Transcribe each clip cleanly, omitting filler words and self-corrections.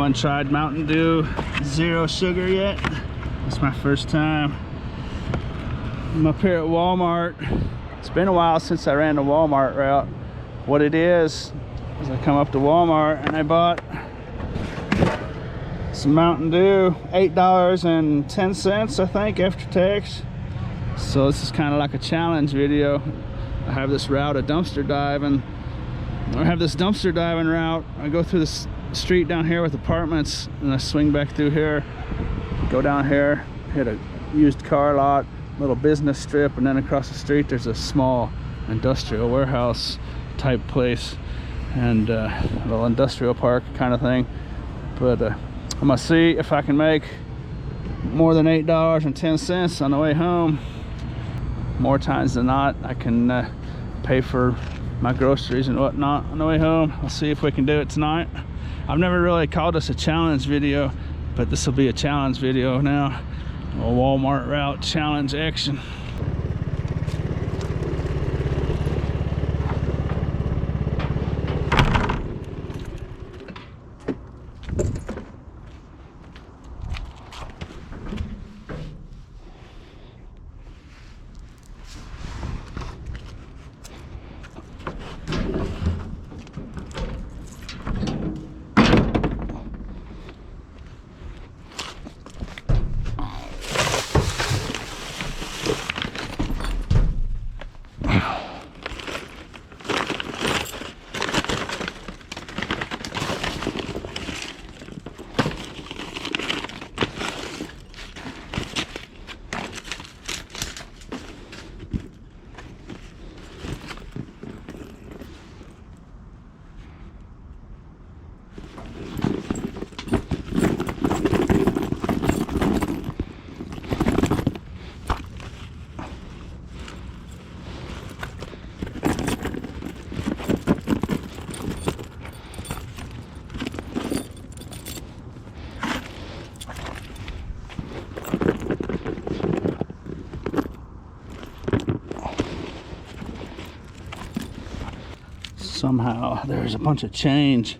haven't tried Mountain Dew Zero Sugar yet. It's my first time. I'm up here at Walmart. It's been a while since I ran the Walmart route. What it is I come up to Walmart and I bought some Mountain Dew, $8.10 I think after tax. So this is kind of like a challenge video. I have this route of dumpster diving. I have this dumpster diving route. I go through this street down here with apartments and I swing back through here, go down here, hit a used car lot, little business strip, and then across the street there's a small industrial warehouse type place and a little industrial park kind of thing. But I'm gonna see if I can make more than $8.10 on the way home. More times than not I can pay for my groceries and whatnot on the way home. I'll see if we can do it tonight. I've never really called this a challenge video, but this will be a challenge video now. A Walmart route challenge action. Somehow there's a bunch of change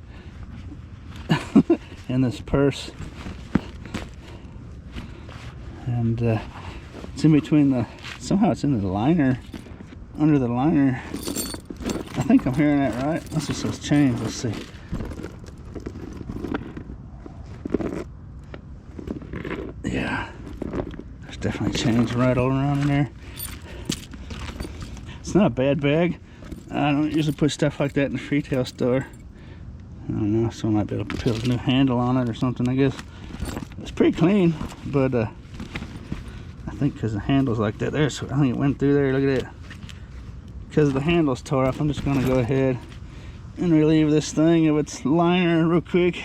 in this purse, and it's in between the, somehow it's in the liner, under the liner. I think I'm hearing that right. Unless it says change. Let's see. Yeah, there's definitely change right all around in there. It's not a bad bag. I don't usually put stuff like that in the retail store. I don't know, so I might be able to put a new handle on it or something, I guess. It's pretty clean, but I think because the handle's like that there, so I think it went through there. Look at that. Because the handle's tore up, I'm just going to go ahead and relieve this thing of its liner real quick.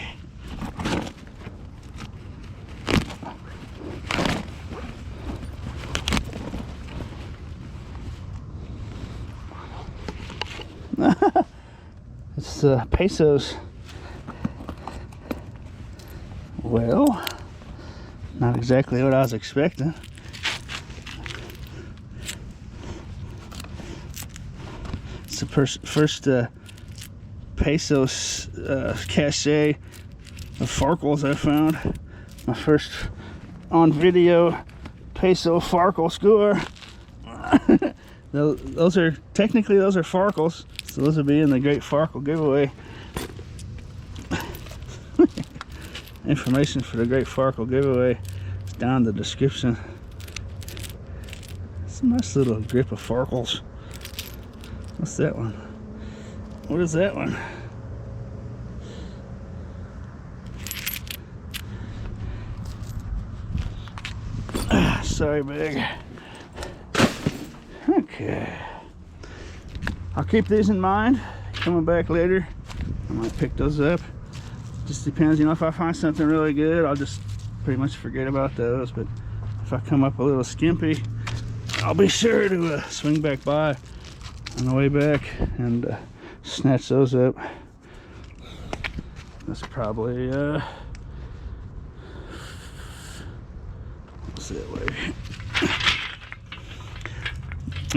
It's pesos. Well, not exactly what I was expecting. It's the first pesos cachet of Farkles I found. My first on video peso Farkle score. Those are technically Farkles. So those will be in the Great Farkle giveaway. Information for the Great Farkle giveaway is down in the description. It's a nice little grip of Farkles. What's that one? What is that one? Sorry, bag. Okay. I'll keep these in mind. Coming back later, I might pick those up. Just depends, you know, if I find something really good, I'll just pretty much forget about those. But if I come up a little skimpy, I'll be sure to swing back by on the way back and snatch those up. That's probably what's that way?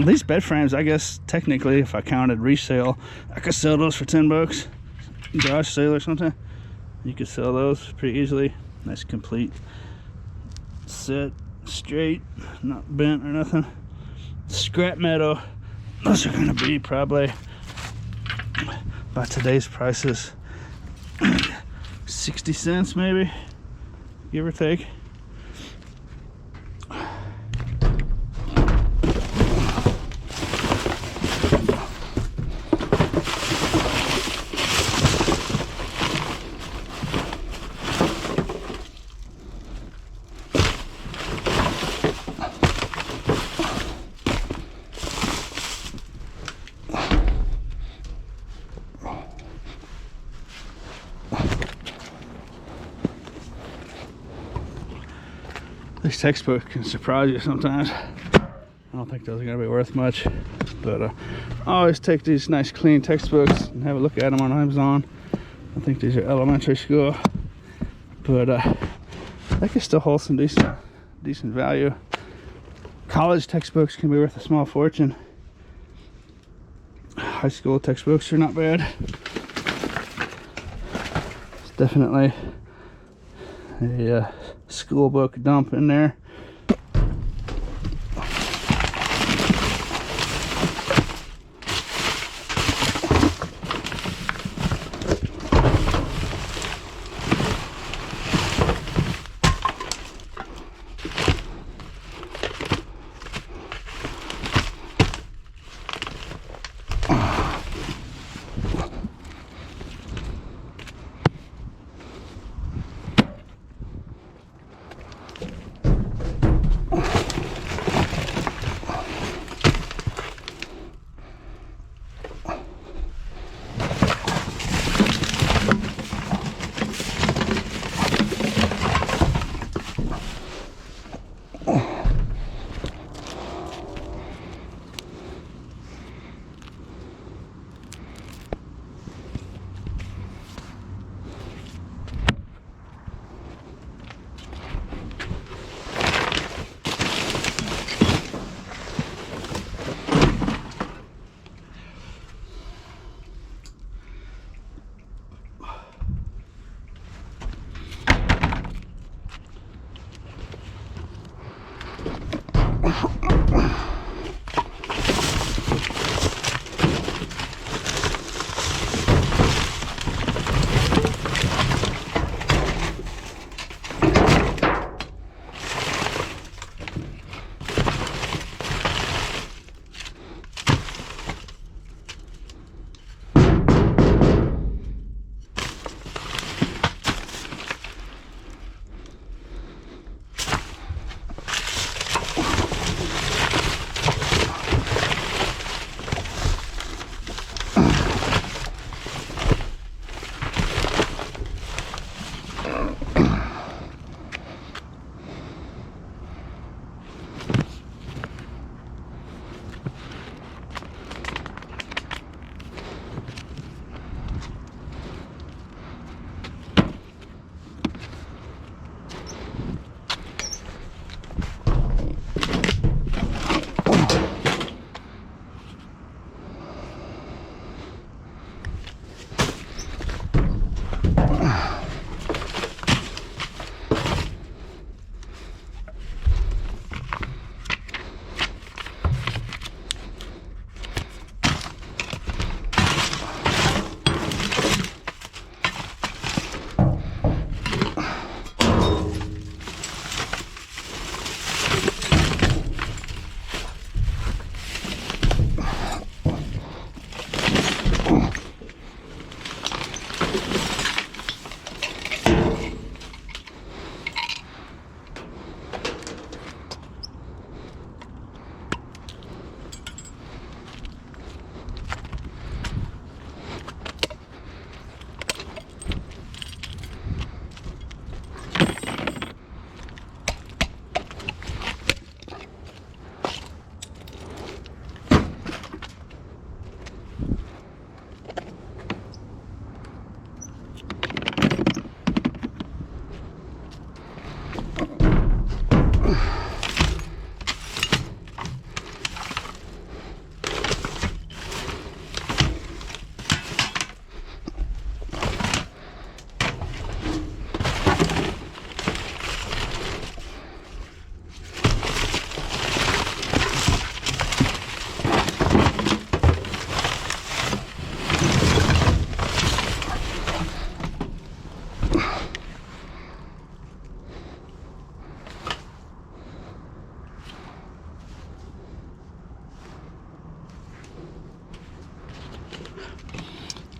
These bed frames, I guess technically, if I counted resale, I could sell those for $10. Garage sale or something. You could sell those pretty easily. Nice complete set, straight, not bent or nothing. Scrap metal. Those are gonna be probably, by today's prices, 60 cents maybe, give or take. These textbooks can surprise you sometimes. I don't think those are gonna be worth much, but I always take these nice clean textbooks and have a look at them on Amazon. I think these are elementary school, but they can still hold some decent value. College textbooks can be worth a small fortune. High school textbooks are not bad. It's definitely a school book dump in there.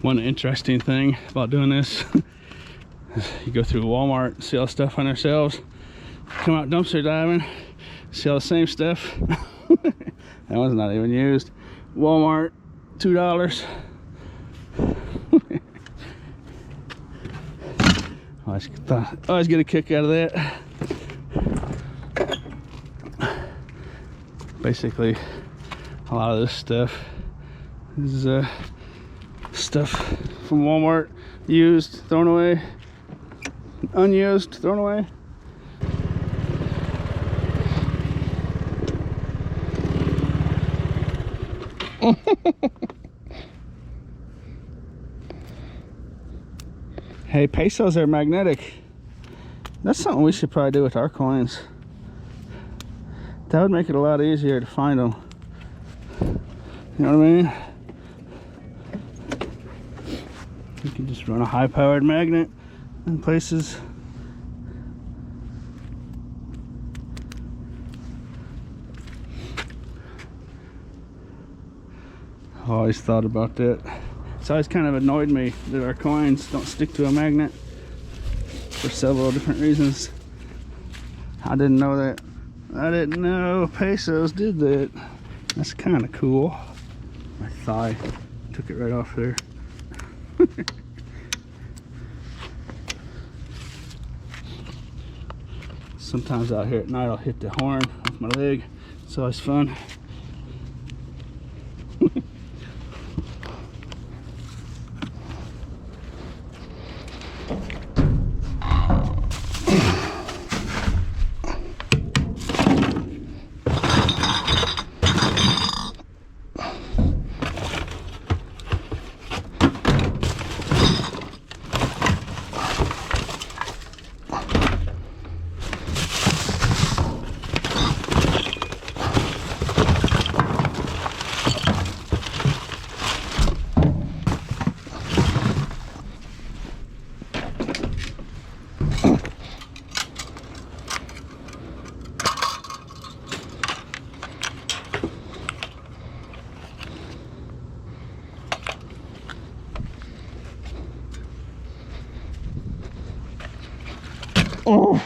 One interesting thing about doing this is you go through Walmart, see all the stuff on their shelves, come out dumpster diving, see all the same stuff. That one's not even used. Walmart, $2. Always get a kick out of that. Basically, a lot of this stuff is stuff from Walmart, used, thrown away, unused, thrown away. Hey, pesos are magnetic. That's something we should probably do with our coins. That would make it a lot easier to find them. You know what I mean? You can just run a high-powered magnet in places. I've always thought about that. It's always kind of annoyed me that our coins don't stick to a magnet for several different reasons. I didn't know that. I didn't know pesos did that. That's kind of cool. My thigh took it right off there. Sometimes out here at night I'll hit the horn with my leg. It's always fun. Oh.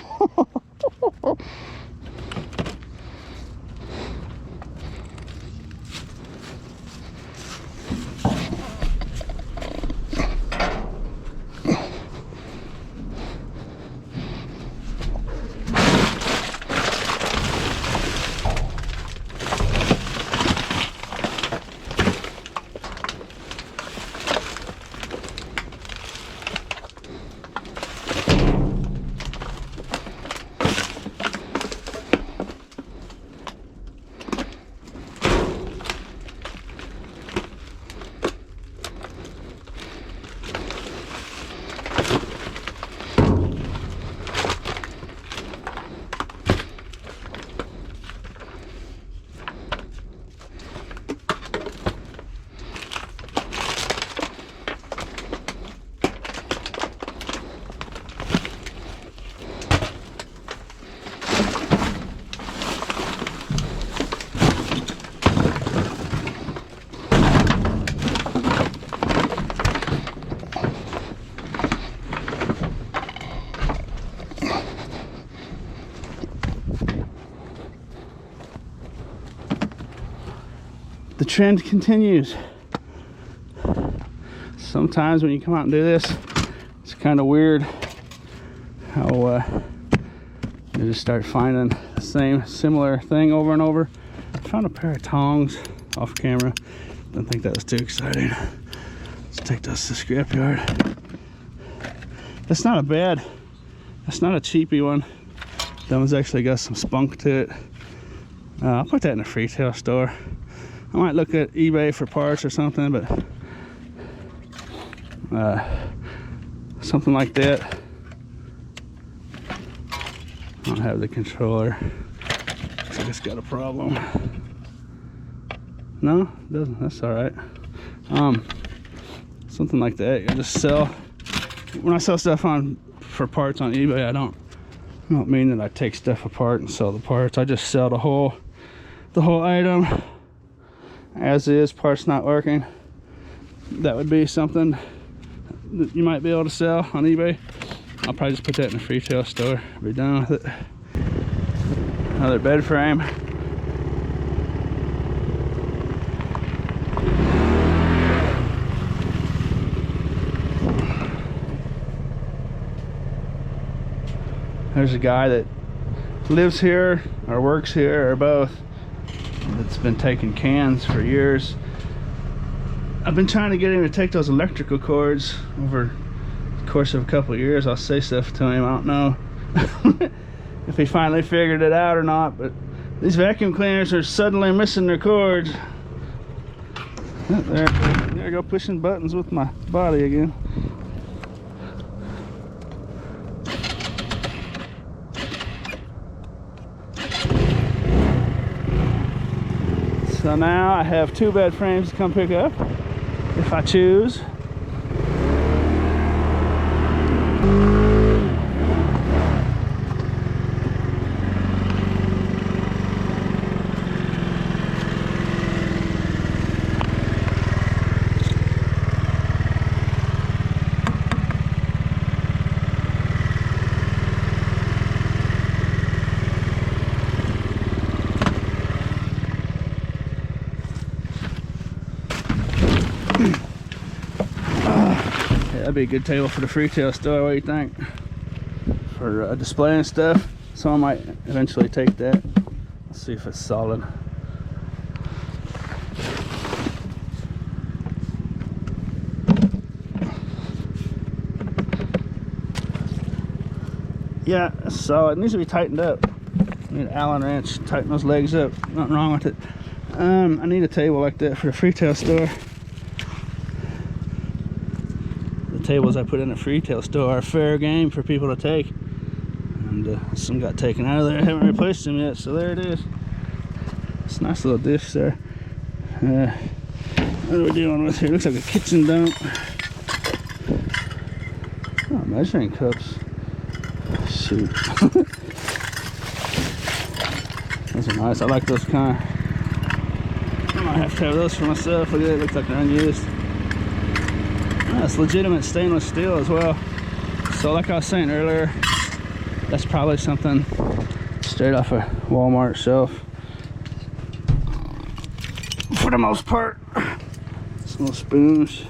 The trend continues. Sometimes when you come out and do this, it's kind of weird how you just start finding the same similar thing over and over. I found a pair of tongs off camera. Didn't think that was too exciting. Let's take those to the scrapyard. That's not a bad, that's not a cheapy one. That one's actually got some spunk to it. I'll put that in a retail store. I might look at eBay for parts or something, but something like that. I don't have the controller. Looks like it's got a problem. No, it doesn't. That's all right. Something like that. You just sell. When I sell stuff for parts on eBay, I don't mean that I take stuff apart and sell the parts. I just sell the whole item as is. Parts not working, that would be something that you might be able to sell on eBay. I'll probably just put that in a retail store, be done with it. Another bed frame. There's a guy that lives here or works here or both that's been taking cans for years. I've been trying to get him to take those electrical cords over the course of a couple of years. I'll say stuff to him. I don't know if he finally figured it out or not, but these vacuum cleaners are suddenly missing their cords. There I go, pushing buttons with my body again. So now I have 2 bed frames to come pick up if I choose. That'd be a good table for the retail store. What do you think? For displaying stuff. Someone might eventually take that. Let's see if it's solid. Yeah, it's solid. It needs to be tightened up. I need an Allen wrench, tighten those legs up. Nothing wrong with it. I need a table like that for the retail store. Tables I put in a retail store are fair game for people to take, and some got taken out of there. I haven't replaced them yet, so there it is. It's a nice little dish there. What are we dealing with here? Looks like a kitchen dump. Oh, measuring cups. Shoot. Those are nice. I like those kind. I might have to have those for myself. Look at it. Looks like they're unused. That's legitimate stainless steel as well. So like I was saying earlier, that's probably something straight off a Walmart shelf for the most part. Some little spoons.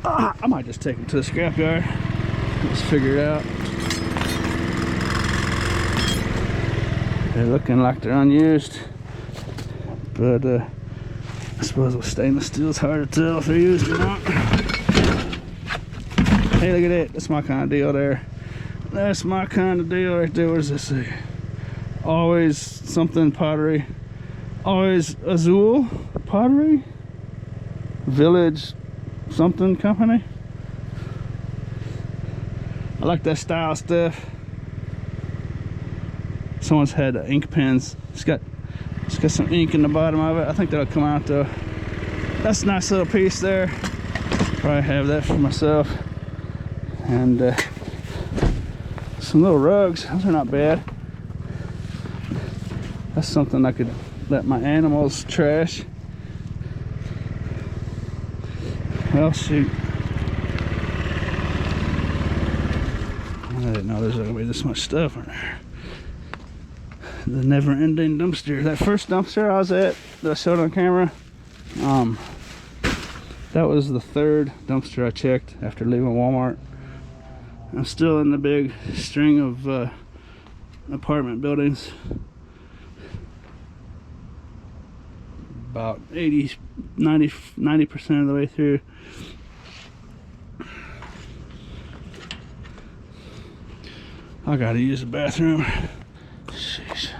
I might just take them to the scrapyard. Let's figure it out. They're looking like they're unused, but I suppose with stainless steel it's hard to tell if they're used or not. Hey, look at that. That's my kind of deal there. That's my kind of deal right there. What does this say? Always something pottery. Always Azul pottery? Village something company? I like that style stuff. Someone's had ink pens. It's got some ink in the bottom of it. I think that'll come out though. That's a nice little piece there. Probably have that for myself. And some little rugs. Those are not bad. That's something I could let my animals trash. Well, shoot. I didn't know there's gonna be this much stuff in there. The never-ending dumpster. That first dumpster I was at that I showed on camera, that was the 3rd dumpster I checked after leaving Walmart. I'm still in the big string of apartment buildings. About 90% of the way through. I gotta use the bathroom. Sheesh.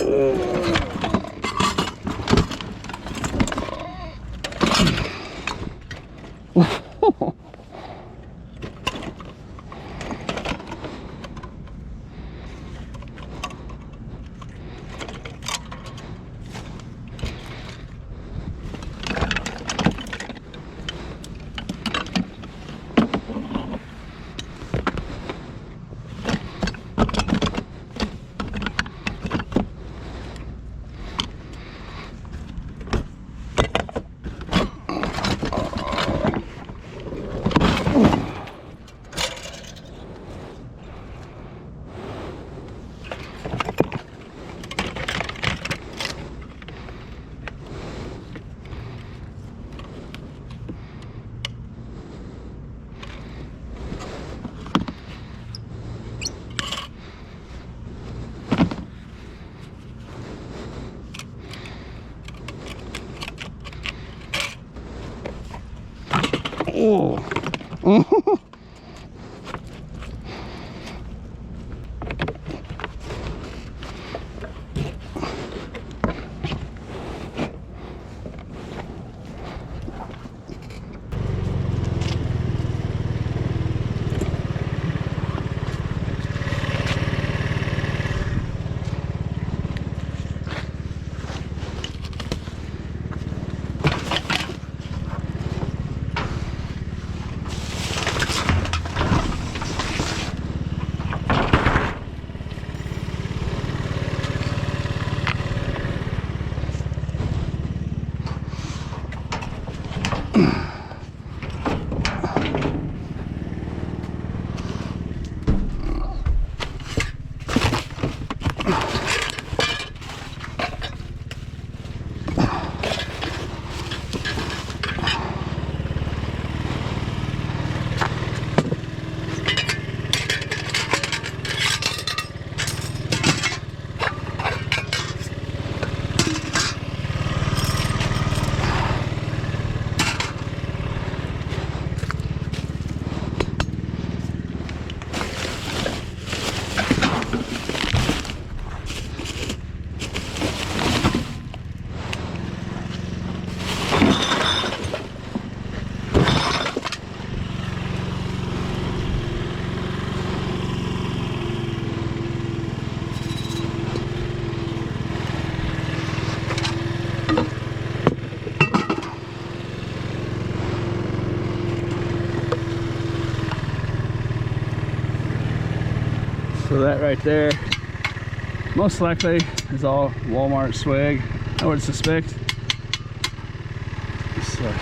Oh. So that right there, most likely is all Walmart swag, I would suspect. It's a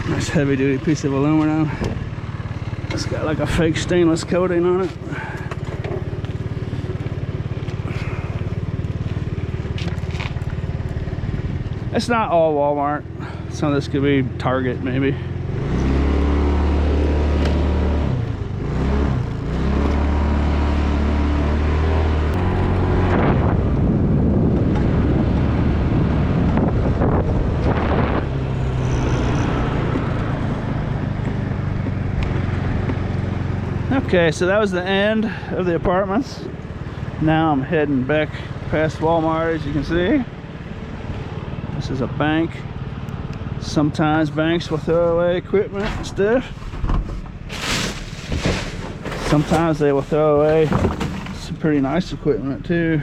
nice heavy duty piece of aluminum. It's got like a fake stainless coating on it. It's not all Walmart. Some of this could be Target maybe. Okay, so that was the end of the apartments. Now I'm heading back past Walmart, as you can see. This is a bank. Sometimes banks will throw away equipment and stuff. Sometimes they will throw away some pretty nice equipment too.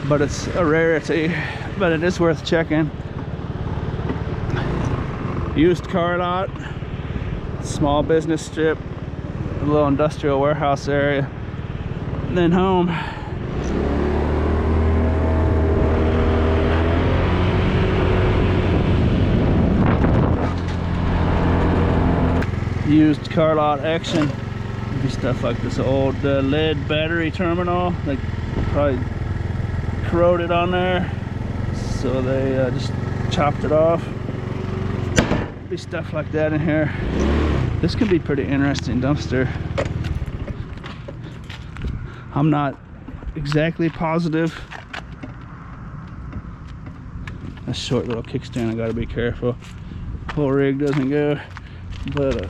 But it's a rarity, but it is worth checking. Used car lot. Small business strip, a little industrial warehouse area, and then home. Used car lot action. Maybe stuff like this old lead battery terminal. They probably corroded on there, so they just chopped it off. Be stuff like that in here. This could be pretty interesting dumpster. I'm not exactly positive. A short little kickstand, I gotta be careful. Whole rig doesn't go. But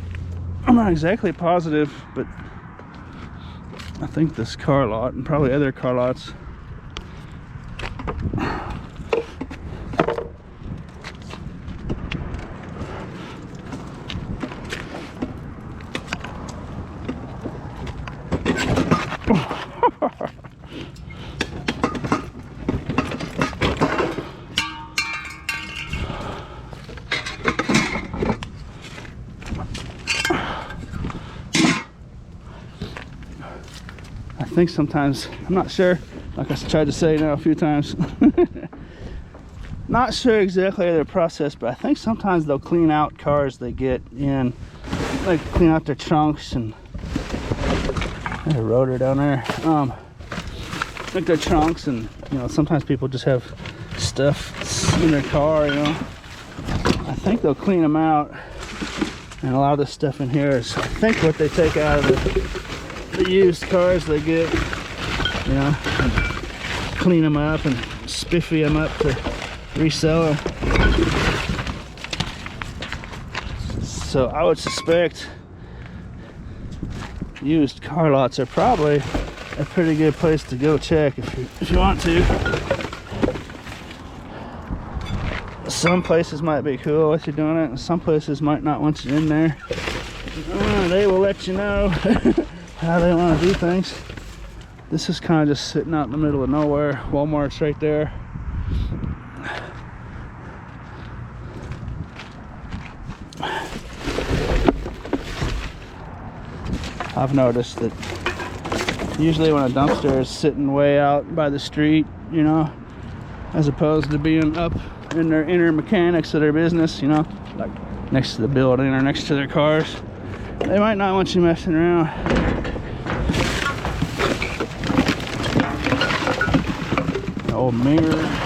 I'm not exactly positive, but I think this car lot and probably other car lots. I think sometimes, I'm not sure, like I tried to say now a few times, not sure exactly their process, but I think sometimes they'll clean out cars they get in, like clean out their trunks and there's a rotor down there, like their trunks, and you know, sometimes people just have stuff in their car, you know. I think they'll clean them out, and a lot of this stuff in here is, I think, what they take out of the used cars they get, you know, and clean them up and spiffy them up to resell them. So I would suspect used car lots are probably a pretty good place to go check if you want to. Some places might be cool if you're doing it, and some places might not want you in there. They will let you know how they want to do things. This is kind of just sitting out in the middle of nowhere. Walmart's right there. I've noticed that usually when a dumpster is sitting way out by the street, you know, as opposed to being up in their inner mechanics of their business, you know, like next to the building or next to their cars, they might not want you messing around. Old mirror.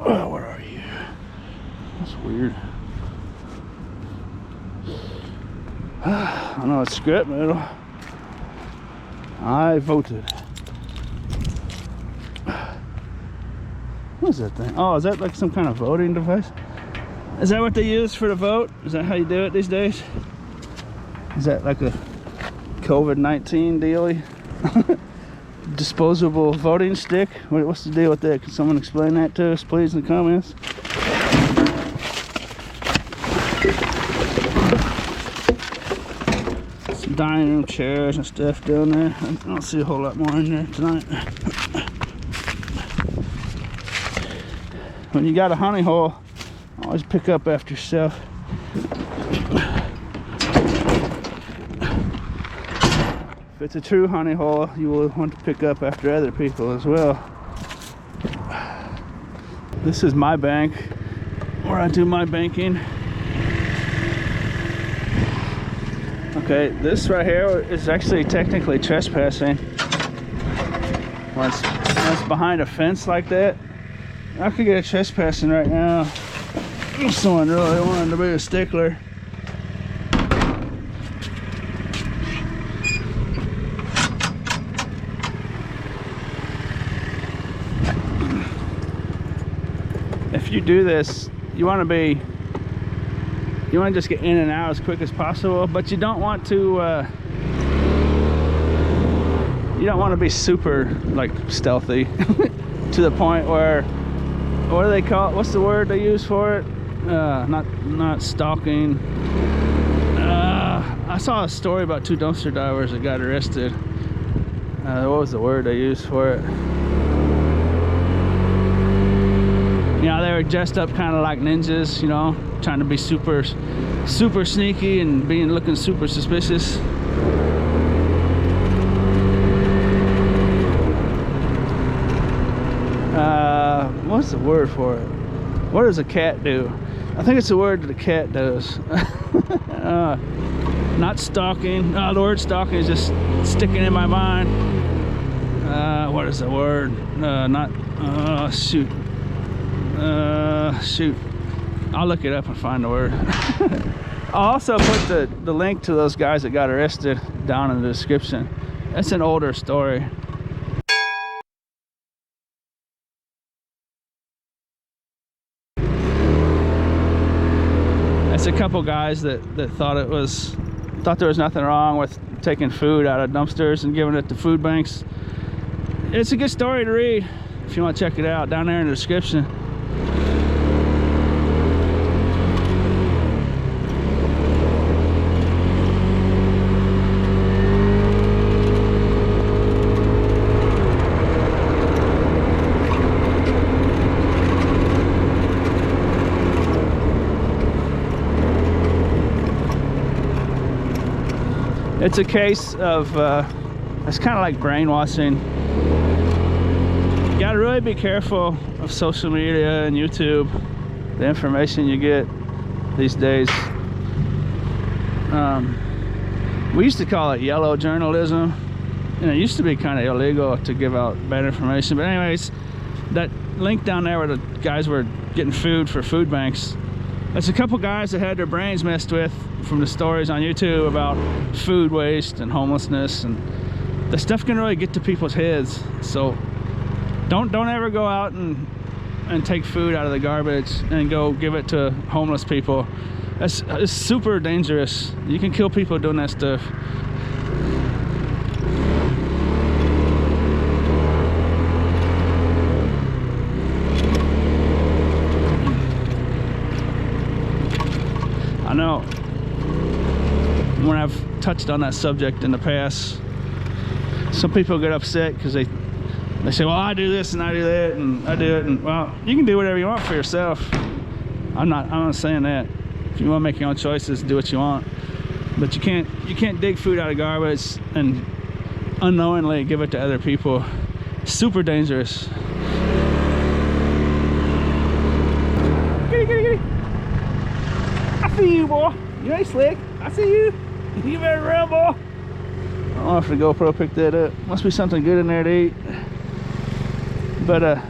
Oh, where are you? That's weird. I know it's scrap metal. I voted. What is that thing? Oh, is that like some kind of voting device? Is that what they use for the vote? Is that how you do it these days? Is that like a COVID-19 dealie? Disposable voting stick? What's the deal with that? Can someone explain that to us, please, in the comments? Some dining room chairs and stuff down there. I don't see a whole lot more in there tonight. When you got a honey hole, always pick up after yourself. If it's a true honey hole, you will want to pick up after other people as well. This is my bank, where I do my banking. Okay, this right here is actually technically trespassing. When it's behind a fence like that, I could get a trespassing right now if someone really wanted to be a stickler. If you do this, you want to just get in and out as quick as possible, but you don't want to be super like stealthy to the point where, what do they call it? What's the word they use for it? Not stalking. I saw a story about two dumpster divers that got arrested. What was the word they used for it? You know, they were dressed up kind of like ninjas, you know, trying to be super sneaky and looking super suspicious. What's the word for it? What does a cat do? I think it's the word that a cat does. Not stalking. The word stalking is just sticking in my mind. what is the word? Not, shoot. Shoot. I'll look it up and find the word. I'll also put the link to those guys that got arrested down in the description. It's an older story. It's a couple guys that thought there was nothing wrong with taking food out of dumpsters and giving it to food banks. It's a good story to read if you want to check it out, down there in the description. It's a case of, it's kind of like brainwashing. You gotta really be careful of social media and YouTube, the information you get these days. We used to call it yellow journalism, and it used to be kind of illegal to give out bad information. But anyways, that link down there where the guys were getting food for food banks, it's a couple guys that had their brains messed with from the stories on YouTube about food waste and homelessness, and the stuff can really get to people's heads. So don't ever go out and take food out of the garbage and go give it to homeless people. It's super dangerous. You can kill people doing that stuff. I know when I've touched on that subject in the past, some people get upset because they say, well, I do this and I do that and I do it, and well, you can do whatever you want for yourself. I'm not saying that. If you want to make your own choices, do what you want, but you can't dig food out of garbage and unknowingly give it to other people. Super dangerous. Get it. I see you, boy. You ain't slick. I see you. You better run, boy. I don't know if the GoPro picked that up. Must be something good in there to eat. But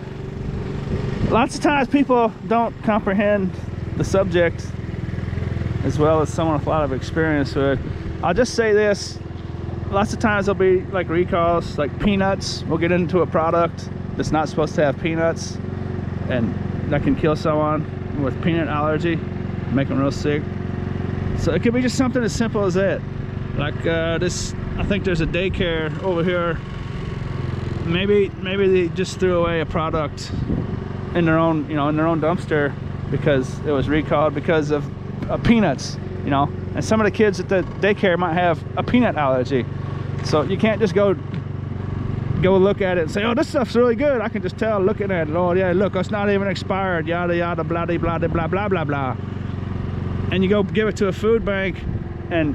lots of times people don't comprehend the subject as well as someone with a lot of experience would. I'll just say this. Lots of times there'll be like recalls, like peanuts. We'll get into a product that's not supposed to have peanuts, and that can kill someone with peanut allergy, make them real sick. So it could be just something as simple as that. Like this, I think there's a daycare over here. Maybe they just threw away a product in their own, in their own dumpster because it was recalled because of peanuts, and some of the kids at the daycare might have a peanut allergy. So you can't just go look at it and say, oh, this stuff's really good. I can just tell looking at it. Oh yeah, look, it's not even expired, yada yada, blah blah blah blah blah blah blah. And you go give it to a food bank, and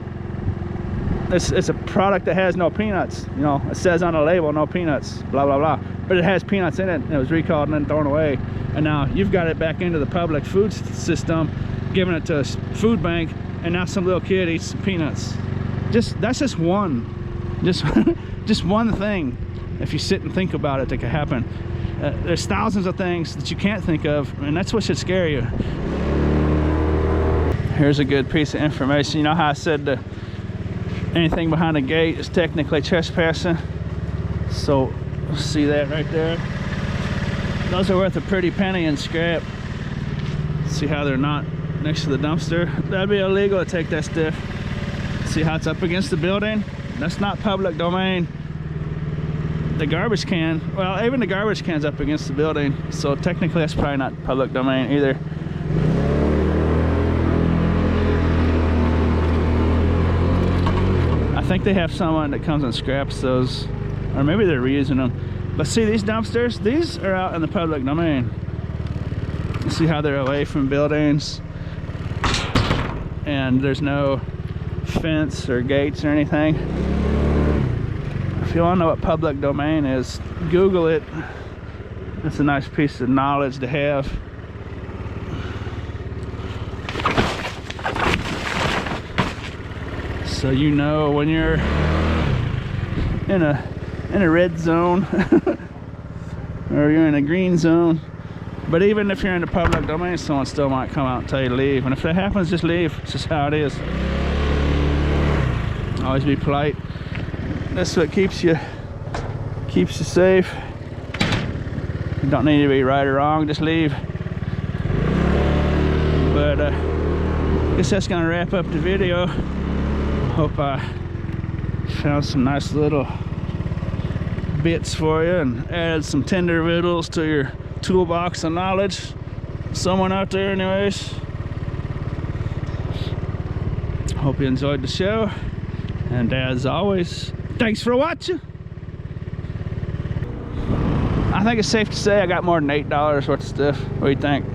it's a product that has no peanuts. It says on the label, no peanuts, blah blah blah, but it has peanuts in it, and it was recalled and then thrown away. And now you've got it back into the public food system, giving it to a food bank, and now some little kid eats some peanuts. That's just one thing. If you sit and think about it, that could happen. There's thousands of things that you can't think of, and that's what should scare you. Here's a good piece of information. You know how I said anything behind a gate is technically trespassing? So see that right there? Those are worth a pretty penny in scrap. See how they're not next to the dumpster? That'd be illegal to take that stuff. See how it's up against the building? That's not public domain. The garbage can, well, even the garbage can's up against the building, so technically that's probably not public domain either. I think they have someone that comes and scraps those, or maybe they're reusing them. But see, these dumpsters, these are out in the public domain. You see how they're away from buildings, and there's no fence or gates or anything. If you want to know what public domain is, Google it. It's a nice piece of knowledge to have. So when you're in in a red zone or you're in a green zone. But even if you're in the public domain, someone still might come out and tell you to leave. And if that happens, just leave. It's just how it is. Always be polite. That's what keeps you safe. You don't need to be right or wrong, just leave. But I guess that's gonna wrap up the video. Hope I found some nice little bits for you and added some tender vittles to your toolbox of knowledge. Someone out there anyways. Hope you enjoyed the show, and as always, thanks for watching. I think it's safe to say I got more than $8 worth of stuff. What do you think?